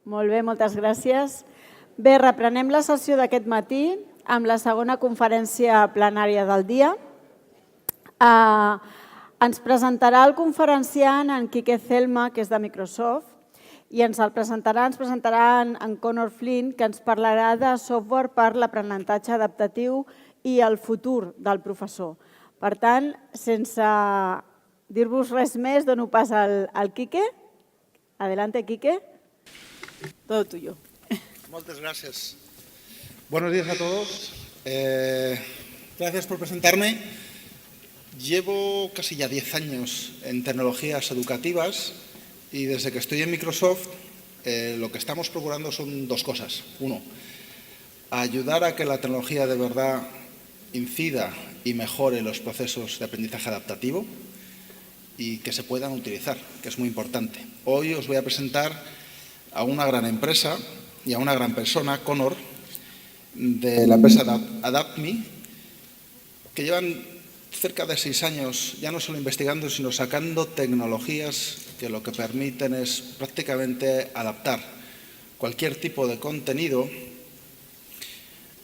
Molt bé, moltes gràcies. Bé, reprenem la sessió d'aquest matí amb la segona conferència plenària del dia. Ens presentarà el conferenciant en Quique Celma, que és de Microsoft, i ens presentarà en Conor Flynn, que ens parlarà de software per l'aprenentatge adaptatiu i el futur del professor. Per tant, sense dir-vos res més, dono pas al Quique. Adelante, Quique. Todo tuyo. Muchas gracias. Buenos días a todos. Gracias por presentarme. Llevo casi ya 10 años en tecnologías educativas y desde que estoy en Microsoft lo que estamos procurando son dos cosas. Uno, ayudar a que la tecnología de verdad incida y mejore los procesos de aprendizaje adaptativo y que se puedan utilizar, que es muy importante. Hoy os voy a presentar a una gran empresa y a una gran persona, Conor, de la empresa Adaptemy, que llevan cerca de 6 años ya no solo investigando, sino sacando tecnologías que lo que permiten es prácticamente adaptar cualquier tipo de contenido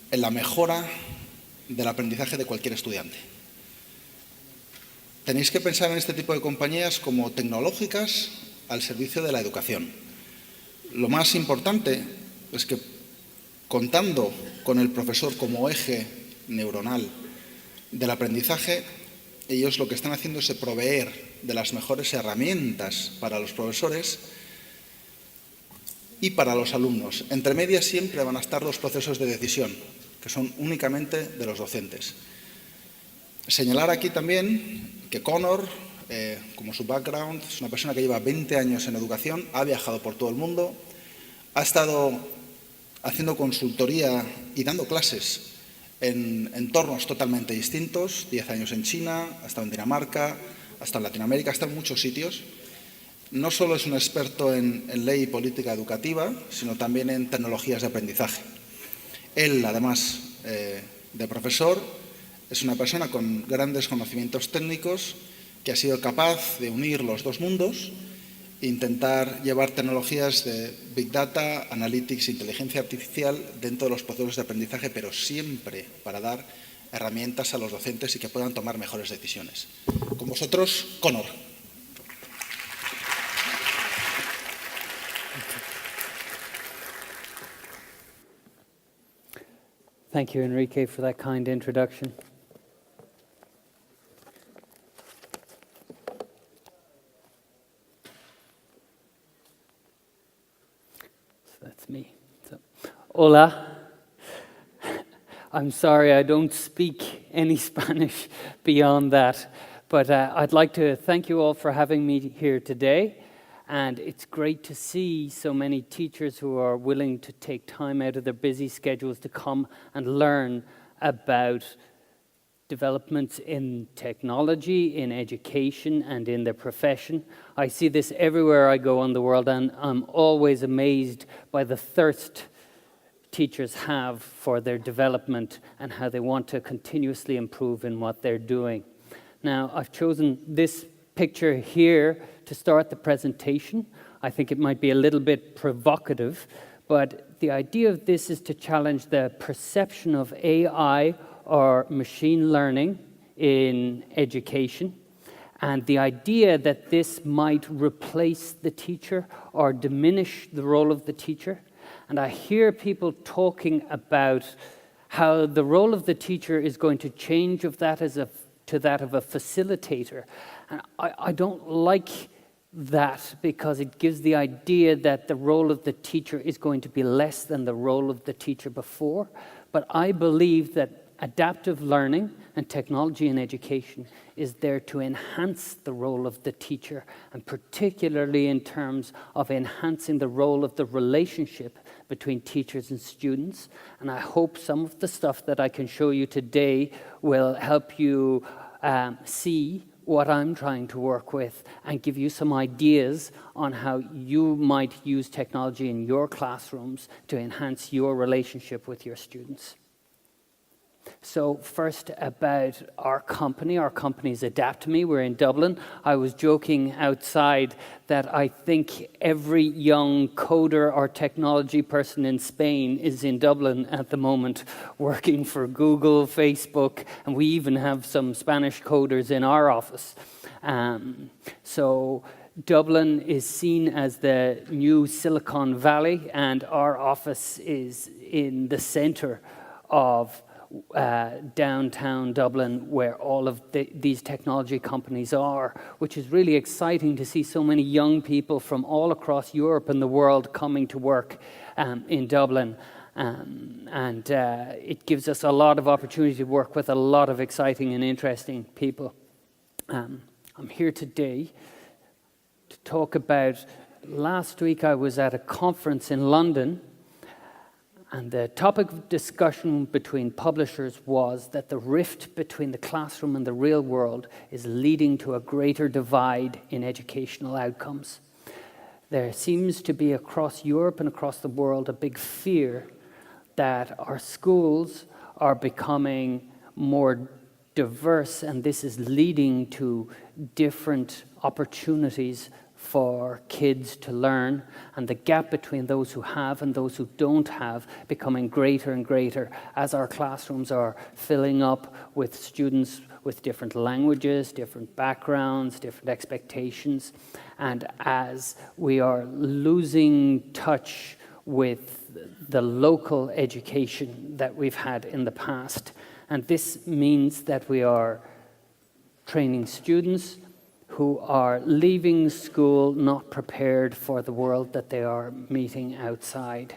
en la mejora del aprendizaje de cualquier estudiante. Tenéis que pensar en este tipo de compañías como tecnológicas al servicio de la educación. Lo más importante es que contando con el profesor como eje neuronal del aprendizaje, ellos lo que están haciendo es proveer de las mejores herramientas para los profesores y para los alumnos. Entre medias siempre van a estar los procesos de decisión, que son únicamente de los docentes. Señalar aquí también que Conor, como su background, es una persona que lleva 20 años en educación, ha viajado por todo el mundo, ha estado haciendo consultoría y dando clases en entornos totalmente distintos, 10 años en China, ha estado en Dinamarca, ha estado en Latinoamérica, ha estado en muchos sitios. No solo es un experto en ley y política educativa, sino también en tecnologías de aprendizaje. Él, además de profesor, es una persona con grandes conocimientos técnicos que ha sido capaz de unir los dos mundos e intentar llevar tecnologías de Big Data, Analytics, inteligencia artificial dentro de los procesos de aprendizaje, pero siempre para dar herramientas a los docentes y que puedan tomar mejores decisiones. Con vosotros, Conor. Thank you, Enrique, for that kind introduction. That's me. So, hola. I'm sorry I don't speak any Spanish beyond that, but I'd like to thank you all for having me here today. And it's great to see so many teachers who are willing to take time out of their busy schedules to come and learn about developments in technology, in education, and in their profession. I see this everywhere I go in the world, and I'm always amazed by the thirst teachers have for their development and how they want to continuously improve in what they're doing. Now, I've chosen this picture here to start the presentation. I think it might be a little bit provocative, but the idea of this is to challenge the perception of AI or machine learning in education, and the idea that this might replace the teacher or diminish the role of the teacher. And I hear people talking about how the role of the teacher is going to change to that of a facilitator. And I don't like that, because it gives the idea that the role of the teacher is going to be less than the role of the teacher before. But I believe that adaptive learning and technology in education is there to enhance the role of the teacher, and particularly in terms of enhancing the role of the relationship between teachers and students. And I hope some of the stuff that I can show you today will help you see what I'm trying to work with and give you some ideas on how you might use technology in your classrooms to enhance your relationship with your students. So first about our company. Our company is Adaptemy. We're in Dublin. I was joking outside that I think every young coder or technology person in Spain is in Dublin at the moment, working for Google, Facebook, and we even have some Spanish coders in our office. So Dublin is seen as the new Silicon Valley, and our office is in the center of downtown Dublin, where all of these technology companies are, which is really exciting to see so many young people from all across Europe and the world coming to work in Dublin. It gives us a lot of opportunity to work with a lot of exciting and interesting people. I'm here today to talk about, last week I was at a conference in London, and the topic of discussion between publishers was that the rift between the classroom and the real world is leading to a greater divide in educational outcomes. There seems to be across Europe and across the world a big fear that our schools are becoming more diverse, and this is leading to different opportunities for kids to learn, and the gap between those who have and those who don't have becoming greater and greater as our classrooms are filling up with students with different languages, different backgrounds, different expectations, and as we are losing touch with the local education that we've had in the past. And this means that we are training students who are leaving school not prepared for the world that they are meeting outside.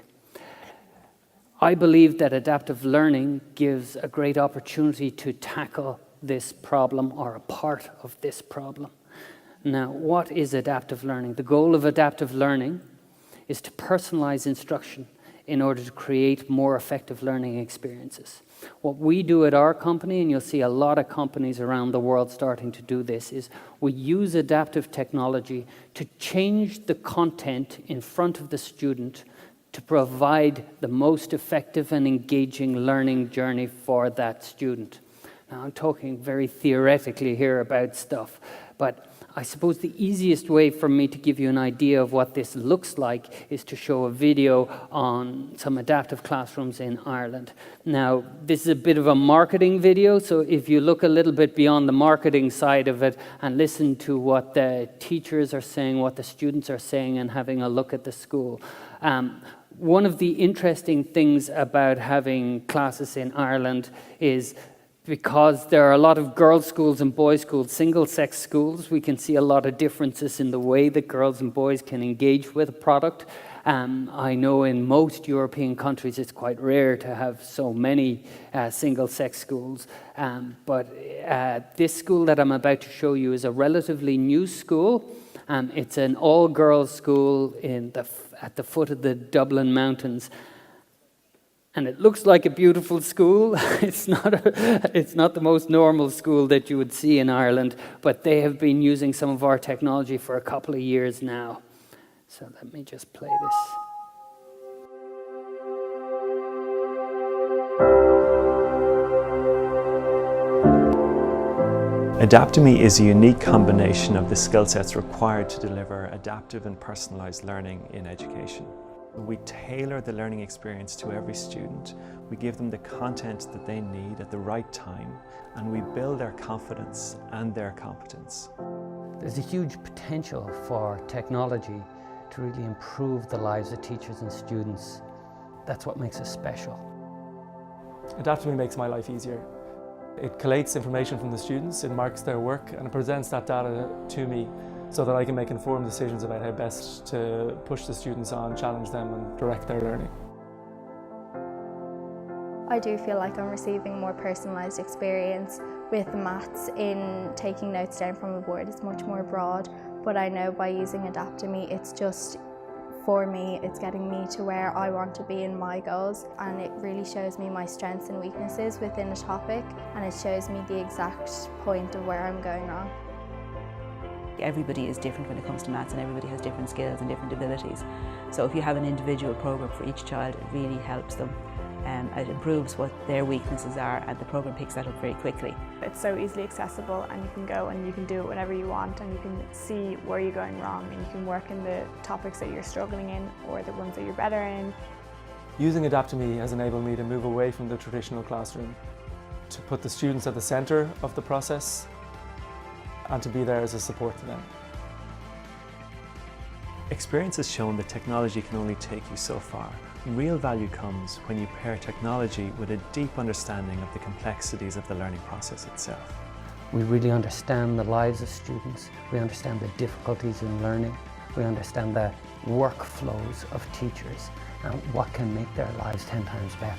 I believe that adaptive learning gives a great opportunity to tackle this problem, or a part of this problem. Now, what is adaptive learning? The goal of adaptive learning is to personalize instruction in order to create more effective learning experiences. What we do at our company, and you'll see a lot of companies around the world starting to do this, is we use adaptive technology to change the content in front of the student to provide the most effective and engaging learning journey for that student. Now, I'm talking very theoretically here about stuff, but I suppose the easiest way for me to give you an idea of what this looks like is to show a video on some adaptive classrooms in Ireland. Now, this is a bit of a marketing video, so if you look a little bit beyond the marketing side of it and listen to what the teachers are saying, what the students are saying, and having a look at the school. One of the interesting things about having classes in Ireland is because there are a lot of girls' schools and boys' schools, single-sex schools, we can see a lot of differences in the way that girls and boys can engage with a product. I know in most European countries it's quite rare to have so many single-sex schools, but this school that I'm about to show you is a relatively new school. It's an all-girls school at the foot of the Dublin Mountains. And it looks like a beautiful school. It's not the most normal school that you would see in Ireland, but they have been using some of our technology for a couple of years now. So let me just play this. Adaptemy is a unique combination of the skill sets required to deliver adaptive and personalised learning in education. We tailor the learning experience to every student. We give them the content that they need at the right time, and we build their confidence and their competence. There's a huge potential for technology to really improve the lives of teachers and students. That's what makes us special. Adaptemy makes my life easier. It collates information from the students, it marks their work, and it presents that data to me so that I can make informed decisions about how best to push the students on, challenge them, and direct their learning. I do feel like I'm receiving more personalised experience with maths. In taking notes down from a board is much more broad, but I know by using Adaptemy it's just for me, it's getting me to where I want to be in my goals, and it really shows me my strengths and weaknesses within a topic, and it shows me the exact point of where I'm going wrong. Everybody is different when it comes to maths, and everybody has different skills and different abilities. So if you have an individual program for each child, it really helps them it improves what their weaknesses are, and the program picks that up very quickly. It's so easily accessible, and you can go and you can do it whenever you want, and you can see where you're going wrong, and you can work in the topics that you're struggling in or the ones that you're better in. Using Adaptemy has enabled me to move away from the traditional classroom, to put the students at the centre of the process and to be there as a support to them. Experience has shown that technology can only take you so far. Real value comes when you pair technology with a deep understanding of the complexities of the learning process itself. We really understand the lives of students. We understand the difficulties in learning. We understand the workflows of teachers and what can make their lives 10 times better.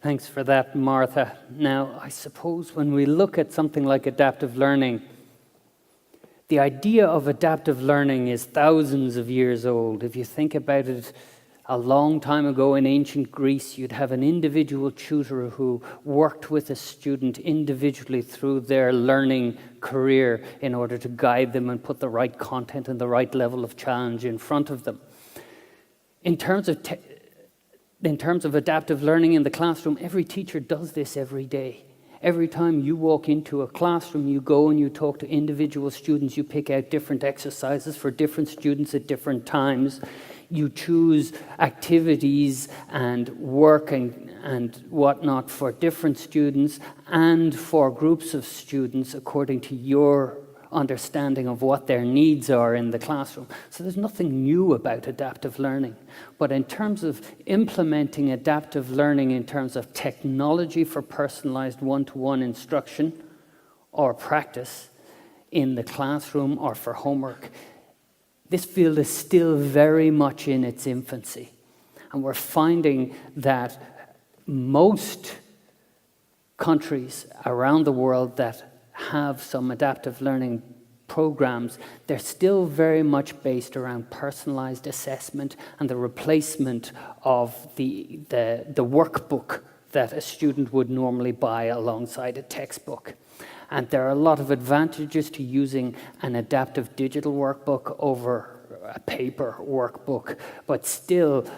Thanks for that, Martha. Now, I suppose when we look at something like adaptive learning, the idea of adaptive learning is thousands of years old. If you think about it, a long time ago in ancient Greece, you'd have an individual tutor who worked with a student individually through their learning career in order to guide them and put the right content and the right level of challenge in front of them. In terms of adaptive learning in the classroom, every teacher does this every day. Every time you walk into a classroom, you go and you talk to individual students, you pick out different exercises for different students at different times. You choose activities and work and whatnot for different students and for groups of students according to your understanding of what their needs are in the classroom. So there's nothing new about adaptive learning. But in terms of implementing adaptive learning in terms of technology for personalized one-to-one instruction or practice in the classroom or for homework, this field is still very much in its infancy. And we're finding that most countries around the world that have some adaptive learning programs, they're still very much based around personalized assessment and the replacement of the workbook that a student would normally buy alongside a textbook. And there are a lot of advantages to using an adaptive digital workbook over a paper workbook, but still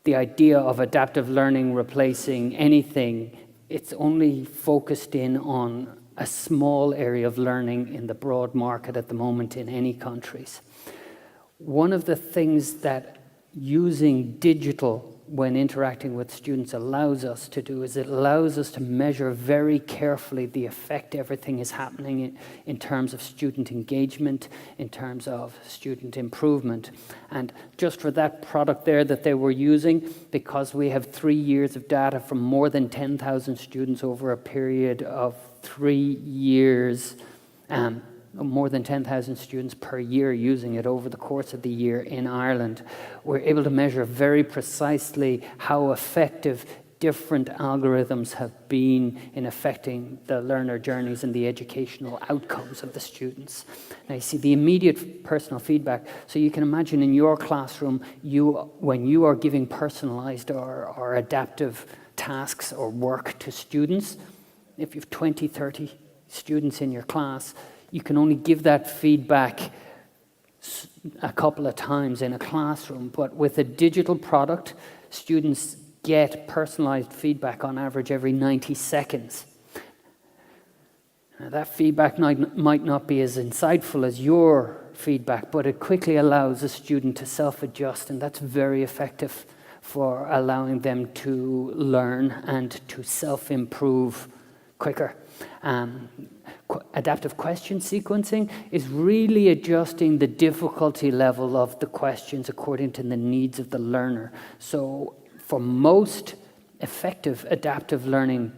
the idea of adaptive learning replacing anything, it's only focused in on a small area of learning in the broad market at the moment in any countries. One of the things that using digital when interacting with students allows us to do is it allows us to measure very carefully the effect everything is happening in terms of student engagement, in terms of student improvement. And just for that product there that they were using, because we have 3 years of data from more than 10,000 students over a period of 3 years, more than 10,000 students per year using it over the course of the year in Ireland. We're able to measure very precisely how effective different algorithms have been in affecting the learner journeys and the educational outcomes of the students. Now you see the immediate personal feedback. So you can imagine in your classroom, when you are giving personalized or adaptive tasks or work to students, if you have 20, 30 students in your class, you can only give that feedback a couple of times in a classroom. But with a digital product, students get personalized feedback on average every 90 seconds. Now, that feedback might not be as insightful as your feedback, but it quickly allows a student to self-adjust, and that's very effective for allowing them to learn and to self-improve quicker. Adaptive question sequencing is really adjusting the difficulty level of the questions according to the needs of the learner. So for most effective adaptive learning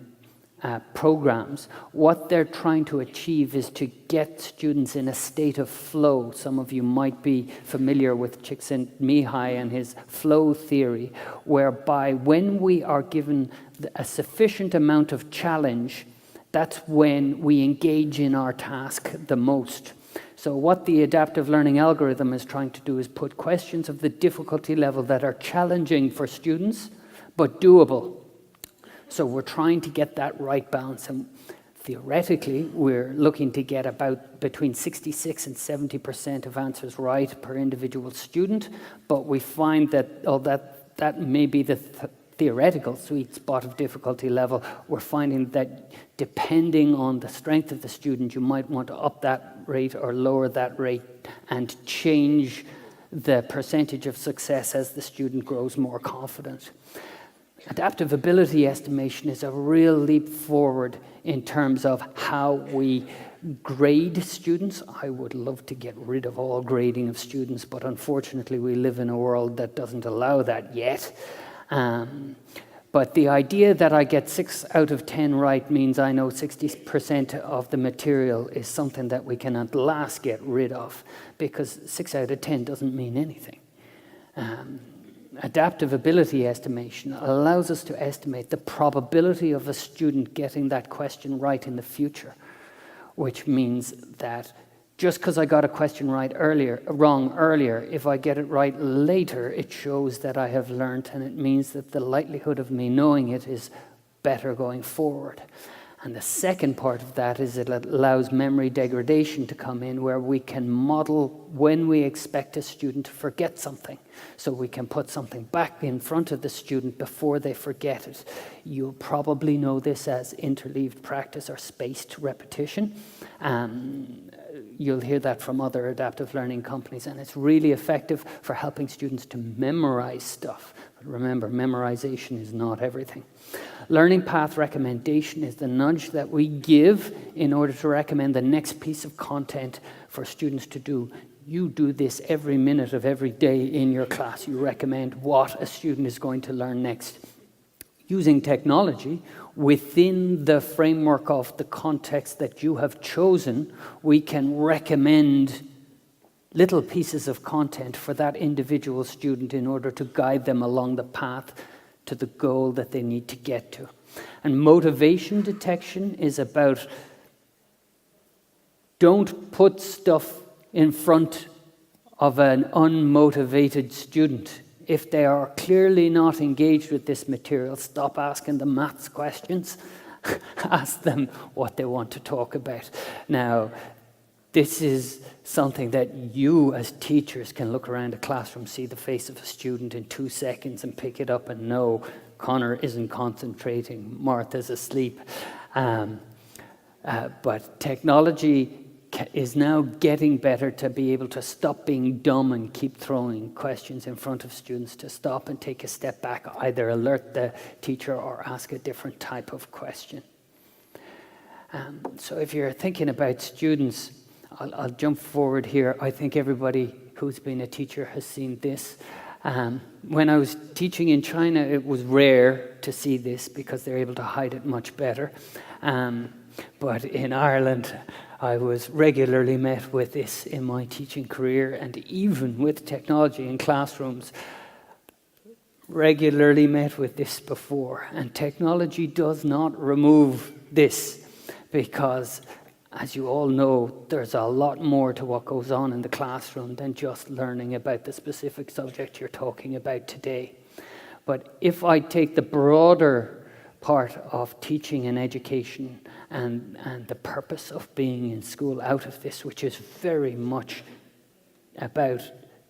programs, what they're trying to achieve is to get students in a state of flow. Some of you might be familiar with Csikszentmihalyi and his flow theory, whereby when we are given a sufficient amount of challenge, that's when we engage in our task the most. So what the adaptive learning algorithm is trying to do is put questions of the difficulty level that are challenging for students, but doable. So we're trying to get that right balance. And theoretically, we're looking to get about between 66 and 70% of answers right per individual student. But we find that that may be the theoretical sweet spot of difficulty level. We're finding that depending on the strength of the student, you might want to up that rate or lower that rate and change the percentage of success as the student grows more confident. Adaptive ability estimation is a real leap forward in terms of how we grade students. I would love to get rid of all grading of students, but unfortunately we live in a world that doesn't allow that yet. But the idea that I get 6 out of 10 right means I know 60% of the material is something that we can at last get rid of, because 6 out of 10 doesn't mean anything. Adaptive ability estimation allows us to estimate the probability of a student getting that question right in the future, which means that just because I got a question wrong earlier, if I get it right later, it shows that I have learned, and it means that the likelihood of me knowing it is better going forward. And the second part of that is it allows memory degradation to come in, where we can model when we expect a student to forget something. So we can put something back in front of the student before they forget it. You'll probably know this as interleaved practice or spaced repetition. You'll hear that from other adaptive learning companies, and it's really effective for helping students to memorize stuff. But remember, memorization is not everything. Learning path recommendation is the nudge that we give in order to recommend the next piece of content for students to do. You do this every minute of every day in your class. You recommend what a student is going to learn next. Using technology, within the framework of the context that you have chosen, we can recommend little pieces of content for that individual student in order to guide them along the path to the goal that they need to get to. And motivation detection is about, don't put stuff in front of an unmotivated student. If they are clearly not engaged with this material, stop asking them maths questions. Ask them what they want to talk about. Now, this is something that you as teachers can look around a classroom, see the face of a student in 2 seconds and pick it up and know Conor isn't concentrating, Martha's asleep. But technology is now getting better to be able to stop being dumb and keep throwing questions in front of students, to stop and take a step back, either alert the teacher or ask a different type of question. So if you're thinking about students, I'll jump forward here. I think everybody who's been a teacher has seen this. When I was teaching in China, it was rare to see this because they're able to hide it much better. But in Ireland, I was regularly met with this in my teaching career, and even with technology in classrooms, regularly met with this before. And technology does not remove this, because as you all know, there's a lot more to what goes on in the classroom than just learning about the specific subject you're talking about today. But if I take the broader part of teaching and education and the purpose of being in school out of this, which is very much about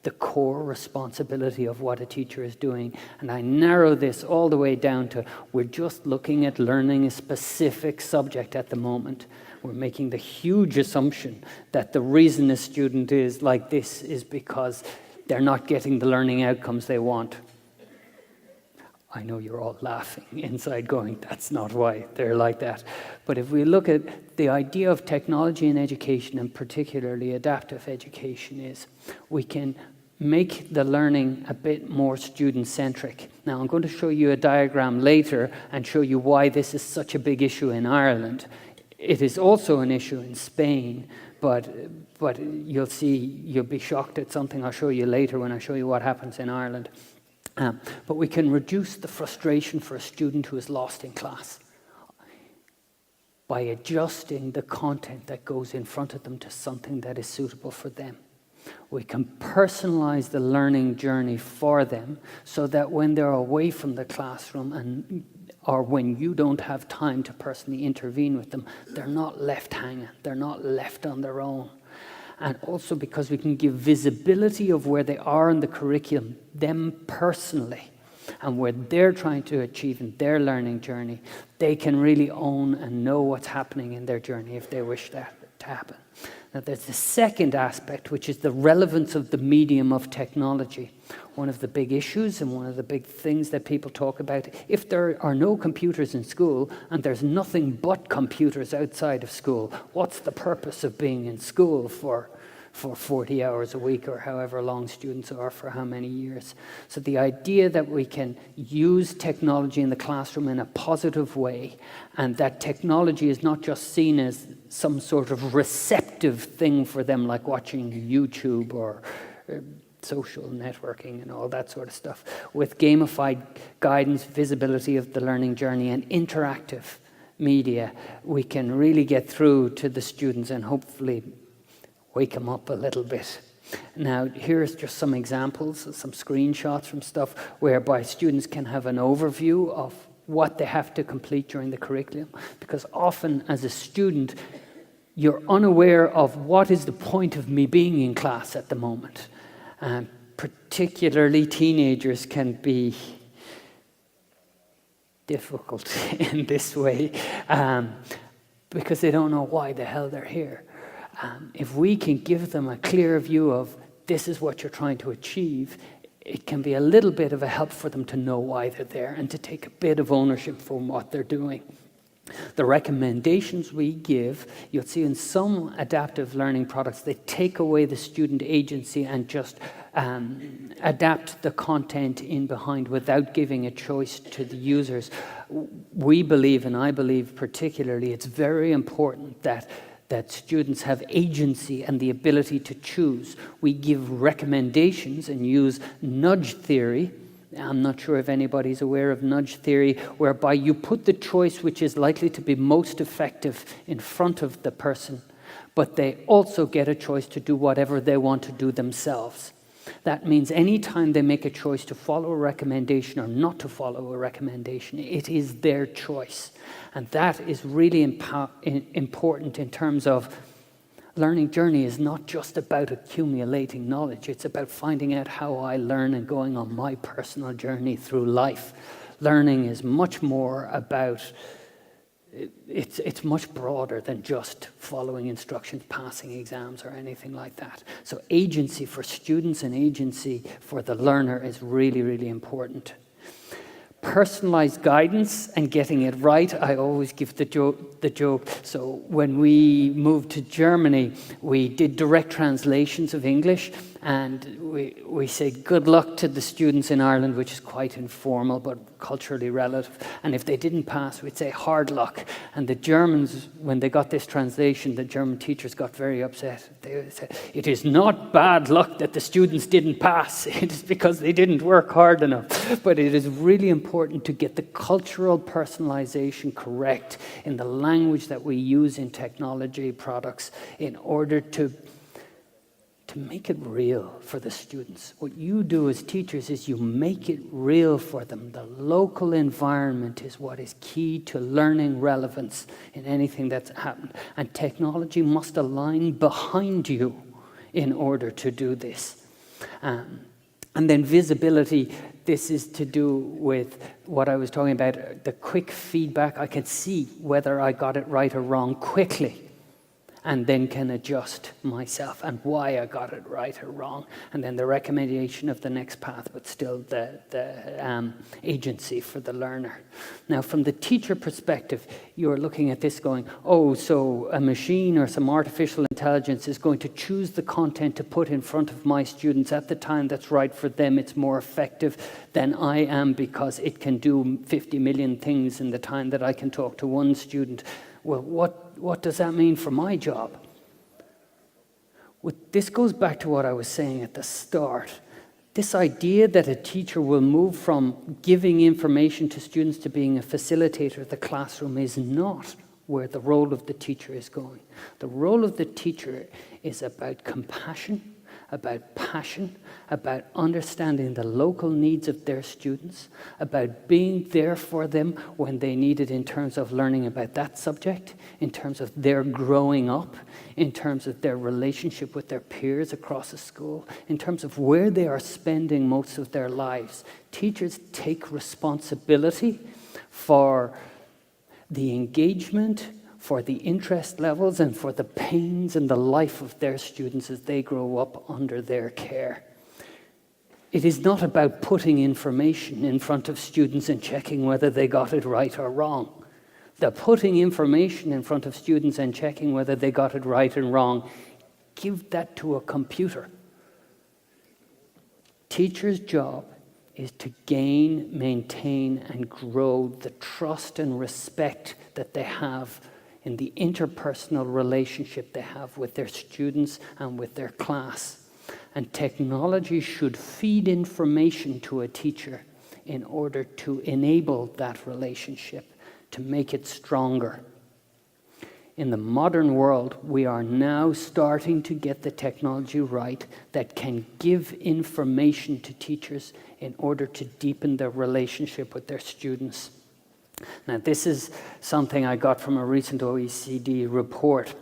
the core responsibility of what a teacher is doing, and I narrow this all the way down to, we're just looking at learning a specific subject at the moment. We're making the huge assumption that the reason a student is like this is because they're not getting the learning outcomes they want. I know you're all laughing inside going, that's not why they're like that. But if we look at the idea of technology in education, and particularly adaptive education, is we can make the learning a bit more student-centric. Now, I'm going to show you a diagram later and show you why this is such a big issue in Ireland. It is also an issue in Spain, but you'll see, you'll be shocked at something I'll show you later when I show you what happens in Ireland. But we can reduce the frustration for a student who is lost in class. by adjusting the content that goes in front of them to something that is suitable for them. We can personalize the learning journey for them so that when they're away from the classroom or when you don't have time to personally intervene with them, they're not left hanging, they're not left on their own. And also because we can give visibility of where they are in the curriculum, them personally, and where they're trying to achieve in their learning journey, they can really own and know what's happening in their journey if they wish that to happen. Now there's the second aspect, which is the relevance of the medium of technology. One of the big issues and one of the big things that people talk about, if there are no computers in school and there's nothing but computers outside of school, what's the purpose of being in school for 40 hours a week or however long students are for how many years? So the idea that we can use technology in the classroom in a positive way, and that technology is not just seen as some sort of receptive thing for them, like watching YouTube or social networking and all that sort of stuff, with gamified guidance, visibility of the learning journey, and interactive media, we can really get through to the students and hopefully wake them up a little bit. Now, here's just some examples, some screenshots from stuff whereby students can have an overview of what they have to complete during the curriculum, because often as a student, you're unaware of what is the point of me being in class at the moment. Particularly teenagers can be difficult in this way because they don't know why the hell they're here. If we can give them a clear view of this is what you're trying to achieve, it can be a little bit of a help for them to know why they're there and to take a bit of ownership for what they're doing. The recommendations we give, you'll see in some adaptive learning products, they take away the student agency and just adapt the content in behind without giving a choice to the users. We believe, and I believe particularly, it's very important that students have agency and the ability to choose. We give recommendations and use nudge theory. I'm not sure if anybody's aware of nudge theory, whereby you put the choice which is likely to be most effective in front of the person, but they also get a choice to do whatever they want to do themselves. That means anytime they make a choice to follow a recommendation or not to follow a recommendation, it is their choice. And that is really important in terms of learning journey is not just about accumulating knowledge. It's about finding out how I learn and going on my personal journey through life. Learning is much more about, it's much broader than just following instructions, passing exams or anything like that. So agency for students and agency for the learner is really, really important. Personalized guidance and getting it right. I always give the joke. So when we moved to Germany, we did direct translations of English, and we say good luck to the students in Ireland, which is quite informal but culturally relative. And if they didn't pass, we'd say hard luck. And the Germans, when they got this translation, the German teachers got very upset. They said, it is not bad luck that the students didn't pass. It is because they didn't work hard enough. But it is really important to get the cultural personalization correct in the language that we use in technology products in order to make it real for the students. What you do as teachers is you make it real for them. The local environment is what is key to learning relevance in anything that's happened. And technology must align behind you in order to do this. And then visibility, this is to do with what I was talking about, the quick feedback. I can see whether I got it right or wrong quickly, and then can adjust myself and why I got it right or wrong. And then the recommendation of the next path, but still the agency for the learner. Now, from the teacher perspective, you're looking at this going, oh, so a machine or some artificial intelligence is going to choose the content to put in front of my students at the time that's right for them. It's more effective than I am because it can do 50 million things in the time that I can talk to one student. Well, what does that mean for my job? Well, this goes back to what I was saying at the start. This idea that a teacher will move from giving information to students to being a facilitator of the classroom is not where the role of the teacher is going. The role of the teacher is about compassion, about passion, about understanding the local needs of their students, about being there for them when they need it in terms of learning about that subject, in terms of their growing up, in terms of their relationship with their peers across the school, in terms of where they are spending most of their lives. Teachers take responsibility for the engagement, for the interest levels, and for the pains and the life of their students as they grow up under their care. It is not about putting information in front of students and checking whether they got it right or wrong. The putting information in front of students and checking whether they got it right and wrong, give that to a computer. Teachers' job is to gain, maintain, and grow the trust and respect that they have in the interpersonal relationship they have with their students and with their class. And technology should feed information to a teacher in order to enable that relationship, to make it stronger. In the modern world, we are now starting to get the technology right that can give information to teachers in order to deepen their relationship with their students. Now, this is something I got from a recent OECD report.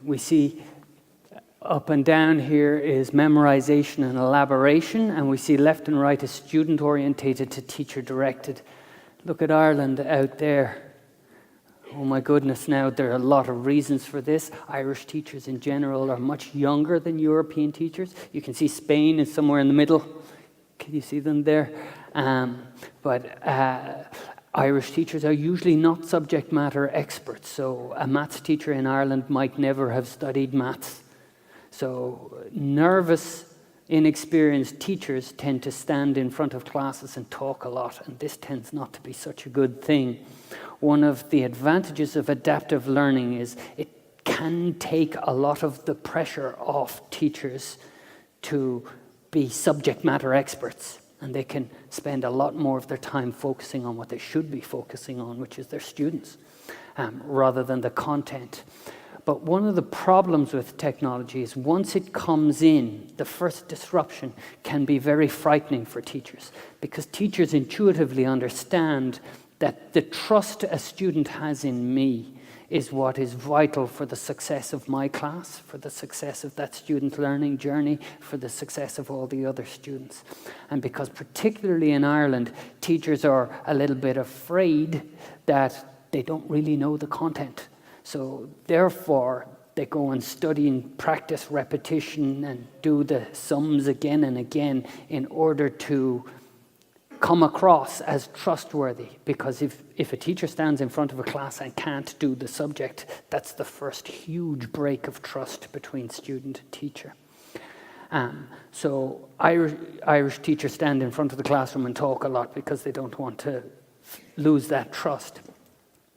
We see up and down here is memorization and elaboration, and we see left and right is student-orientated to teacher-directed. Look at Ireland out there. Oh my goodness, now there are a lot of reasons for this. Irish teachers in general are much younger than European teachers. You can see Spain is somewhere in the middle. Can you see them there? But Irish teachers are usually not subject matter experts. So a maths teacher in Ireland might never have studied maths. So nervous, inexperienced teachers tend to stand in front of classes and talk a lot, and this tends not to be such a good thing. One of the advantages of adaptive learning is it can take a lot of the pressure off teachers to be subject matter experts, and they can spend a lot more of their time focusing on what they should be focusing on, which is their students, rather than the content. But one of the problems with technology is once it comes in, the first disruption can be very frightening for teachers, because teachers intuitively understand that the trust a student has in me is what is vital for the success of my class, for the success of that student learning journey, for the success of all the other students. And because particularly in Ireland, teachers are a little bit afraid that they don't really know the content. So therefore, they go and study and practice repetition and do the sums again and again in order to come across as trustworthy. Because if a teacher stands in front of a class and can't do the subject, that's the first huge break of trust between student and teacher. So Irish teachers stand in front of the classroom and talk a lot because they don't want to lose that trust.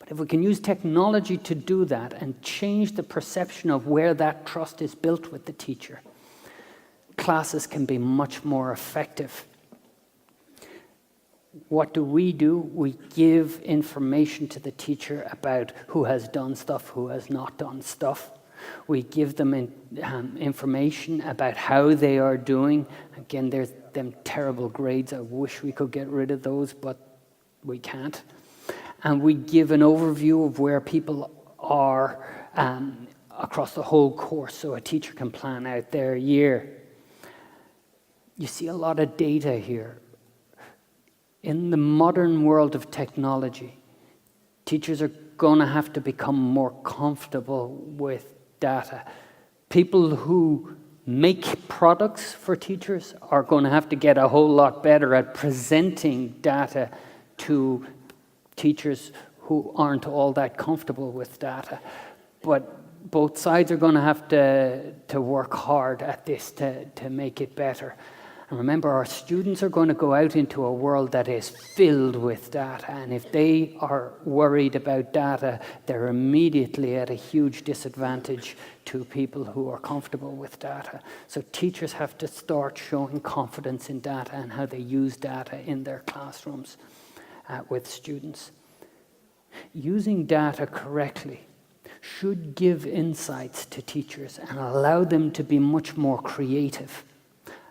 But if we can use technology to do that and change the perception of where that trust is built with the teacher, classes can be much more effective. What do? We give information to the teacher about who has done stuff, who has not done stuff. We give them information about how they are doing. Again, there's them terrible grades. I wish we could get rid of those, but we can't. And we give an overview of where people are across the whole course, so a teacher can plan out their year. You see a lot of data here. In the modern world of technology, teachers are going to have to become more comfortable with data. People who make products for teachers are going to have to get a whole lot better at presenting data to teachers who aren't all that comfortable with data. But both sides are going to have to work hard at this to make it better. And remember, our students are going to go out into a world that is filled with data. And if they are worried about data, they're immediately at a huge disadvantage to people who are comfortable with data. So teachers have to start showing confidence in data and how they use data in their classrooms with students. using data correctly should give insights to teachers and allow them to be much more creative,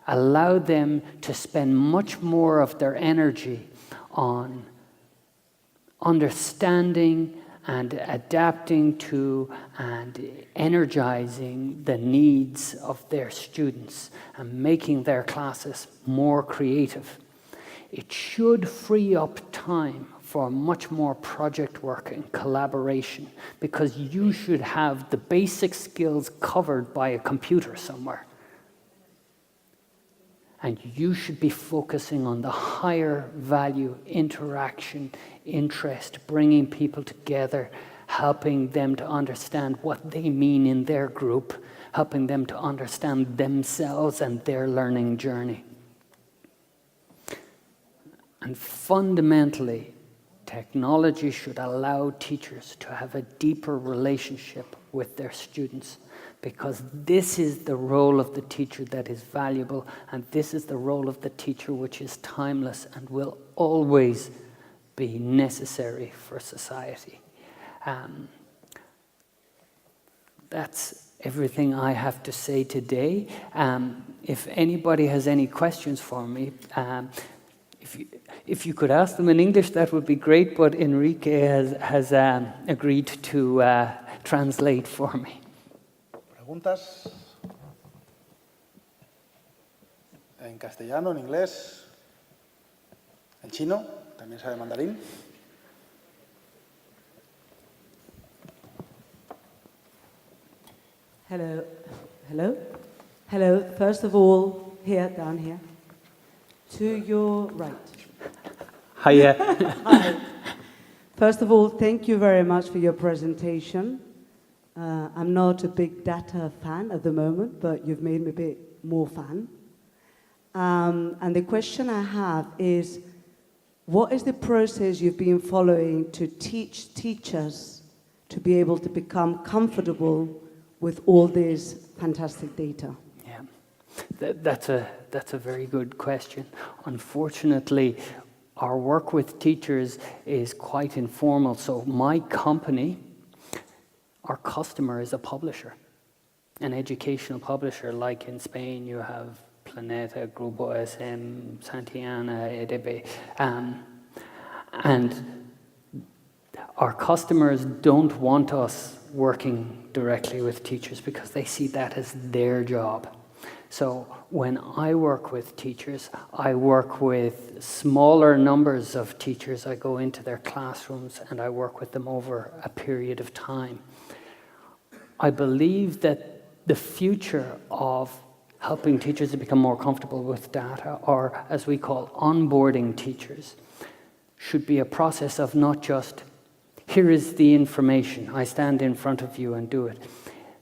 allow them to spend much more of their energy on understanding and adapting to and energizing the needs of their students and making their classes more creative. It should free up time for much more project work and collaboration, because you should have the basic skills covered by a computer somewhere. And you should be focusing on the higher value interaction, interest, bringing people together, helping them to understand what they mean in their group, helping them to understand themselves and their learning journey. And fundamentally, technology should allow teachers to have a deeper relationship with their students, because this is the role of the teacher that is valuable, and this is the role of the teacher which is timeless and will always be necessary for society. That's everything I have to say today. If anybody has any questions for me, if you could ask them in English, that would be great, but Enrique has agreed to translate for me. ¿Preguntas? ¿En castellano, en inglés, en chino? ¿También sabe mandarín? Hello. Hello. Hello. First of all, here, down here. To your right. Hiya. Hi. First of all, thank you very much for your presentation. I'm not a big data fan at the moment, but you've made me a bit more fan. And the question I have is, what is the process you've been following to teach teachers to be able to become comfortable with all this fantastic data? Yeah, that's a very good question. Unfortunately, our work with teachers is quite informal. So my company, our customer is a publisher, an educational publisher. Like in Spain, you have Planeta, Grupo SM, Santillana, EDB. And our customers don't want us working directly with teachers because they see that as their job. So when I work with teachers, I work with smaller numbers of teachers. I go into their classrooms and I work with them over a period of time. I believe that the future of helping teachers to become more comfortable with data, or as we call onboarding teachers, should be a process of not just, here is the information, I stand in front of you and do it.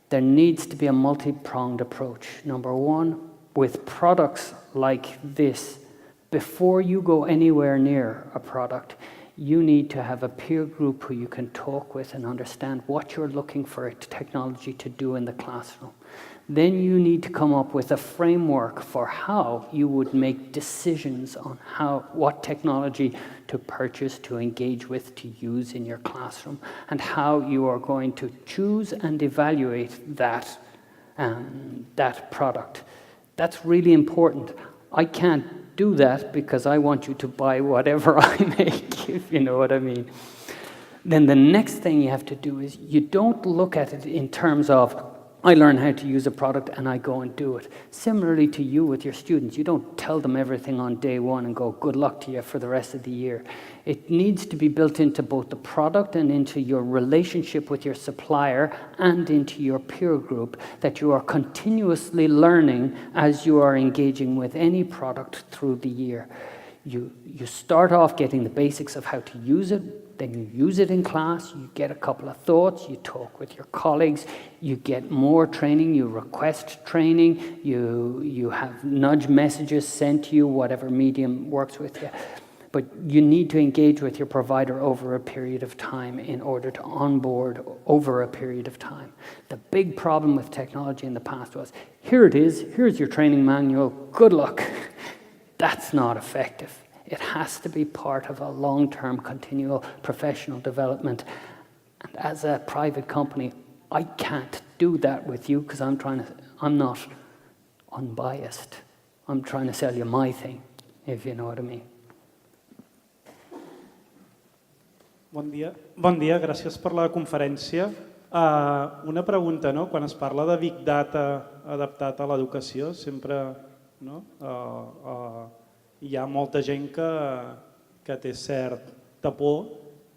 There needs to be a multi-pronged approach. Number one, with products like this, before you go anywhere near a product, you need to have a peer group who you can talk with and understand what you're looking for technology to do in the classroom. Then you need to come up with a framework for how you would make decisions on what technology to purchase, to engage with, to use in your classroom, and how you are going to choose and evaluate that product. That's really important. I can't do that because I want you to buy whatever I make, if you know what I mean. Then the next thing you have to do is you don't look at it in terms of, I learn how to use a product and I go and do it. Similarly to you with your students, you don't tell them everything on day one and go, good luck to you for the rest of the year. It needs to be built into both the product and into your relationship with your supplier and into your peer group, that you are continuously learning as you are engaging with any product through the year. You start off getting the basics of how to use it, then you use it in class, you get a couple of thoughts, you talk with your colleagues, you get more training, you request training, you have nudge messages sent to you, whatever medium works with you. But you need to engage with your provider over a period of time in order to onboard over a period of time. The big problem with technology in the past was, here it is, here's your training manual, good luck. That's not effective. It has to be part of a long-term continual professional development. And as a private company, I can't do that with you because I'm not unbiased. I'm trying to sell you my thing, if you know what I mean. Bon dia, gràcies per la conferència. Una pregunta, no? Quan es parla de Big Data adaptat a l'educació, sempre hi ha molta gent que té certa por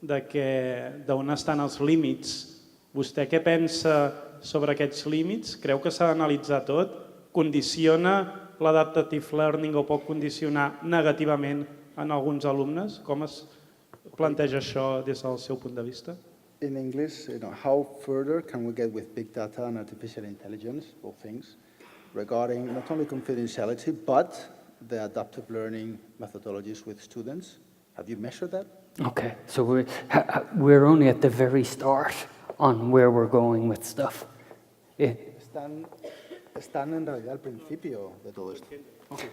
d'on estan els límits. Vostè què pensa sobre aquests límits? Creu que s'ha d'analitzar tot? Condiciona l'adaptative learning o pot condicionar negativament en alguns alumnes? Com es planteja això des del seu punt de vista? In English, how further can we get with big data and artificial intelligence, both things, regarding not only confidentiality, but the adaptive learning methodologies with students? Have you measured that? Okay, so we're only at the very start on where we're going with stuff. Están en realidad al principio de todo esto. Okay.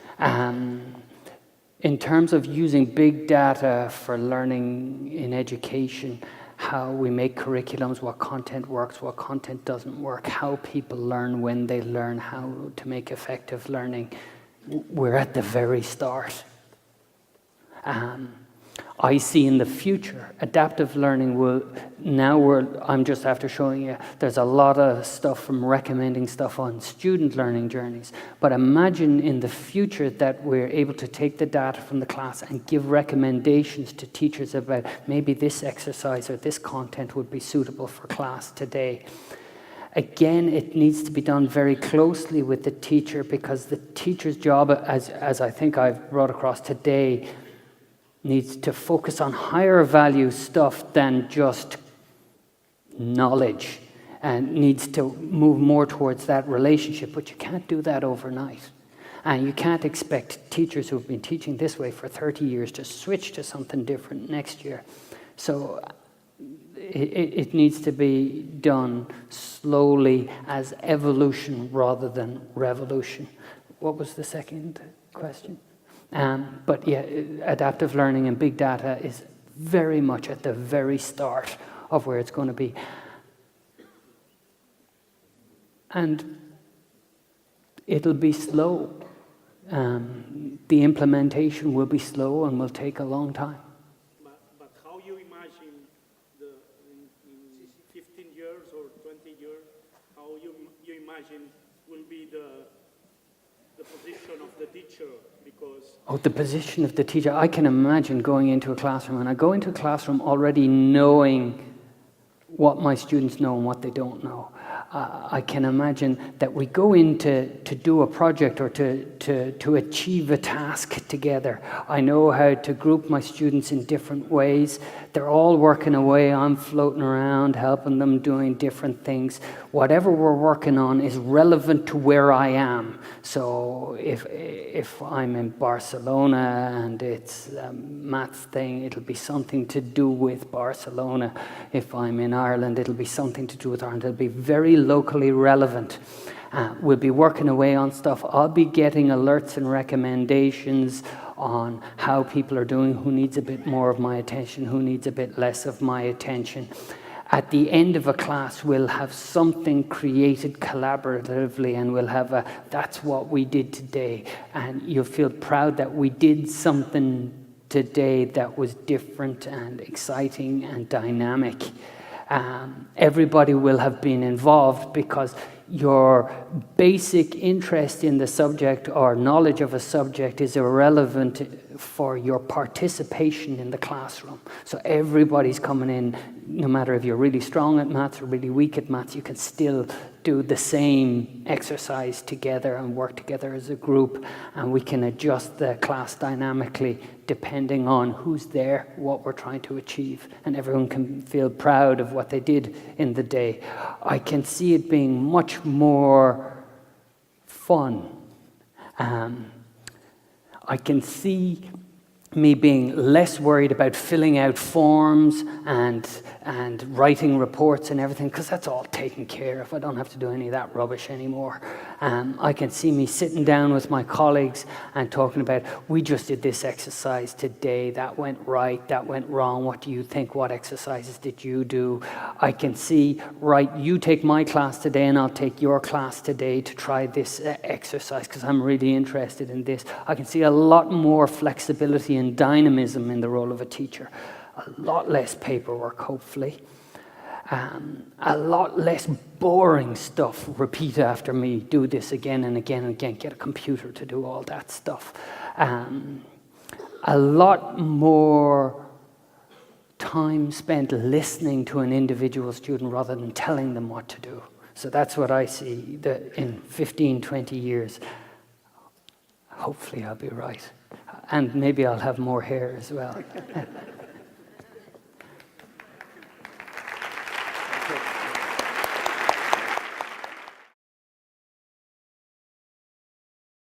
In terms of using big data for learning in education, how we make curriculums, what content works, what content doesn't work, how people learn when they learn, how to make effective learning, we're at the very start. I see in the future, adaptive learning I'm just after showing you, there's a lot of stuff from recommending stuff on student learning journeys. But imagine in the future that we're able to take the data from the class and give recommendations to teachers about maybe this exercise or this content would be suitable for class today. Again, it needs to be done very closely with the teacher because the teacher's job, as I think I've brought across today, needs to focus on higher value stuff than just knowledge and needs to move more towards that relationship, but you can't do that overnight. And you can't expect teachers who've been teaching this way for 30 years to switch to something different next year. So it needs to be done slowly as evolution rather than revolution. What was the second question? But yeah, adaptive learning and big data is very much at the very start of where it's going to be. And it'll be slow. The implementation will be slow and will take a long time. But how you imagine in 15 years or 20 years, how you imagine will be the position of the teacher? The position of the teacher. I can imagine going into a classroom, and I go into a classroom already knowing what my students know and what they don't know. I can imagine that we go in to do a project or to achieve a task together. I know how to group my students in different ways. They're all working away. I'm floating around, helping them, doing different things. Whatever we're working on is relevant to where I am. So if I'm in Barcelona and it's a maths thing, it'll be something to do with Barcelona. If I'm in Ireland, it'll be something to do with Ireland. It'll be very locally relevant. We'll be working away on stuff. I'll be getting alerts and recommendations on how people are doing, who needs a bit more of my attention, who needs a bit less of my attention. At the end of a class, we'll have something created collaboratively and we'll have that's what we did today. And you'll feel proud that we did something today that was different and exciting and dynamic. Everybody will have been involved because your basic interest in the subject or knowledge of a subject is irrelevant for your participation in the classroom. So everybody's coming in, no matter if you're really strong at maths or really weak at maths, you can still do the same exercise together and work together as a group, and we can adjust the class dynamically depending on who's there, what we're trying to achieve, and everyone can feel proud of what they did in the day. I can see it being much more fun. I can see me being less worried about filling out forms and writing reports and everything, because that's all taken care of. I don't have to do any of that rubbish anymore. I can see me sitting down with my colleagues and talking about, we just did this exercise today, that went right, that went wrong, what do you think, what exercises did you do? I can see, right, you take my class today and I'll take your class today to try this exercise because I'm really interested in this. I can see a lot more flexibility and dynamism in the role of a teacher. A lot less paperwork, hopefully. A lot less boring stuff. Repeat after me, do this again and again and again. Get a computer to do all that stuff. A lot more time spent listening to an individual student rather than telling them what to do. So that's what I see in 15, 20 years. Hopefully I'll be right. And maybe I'll have more hair as well.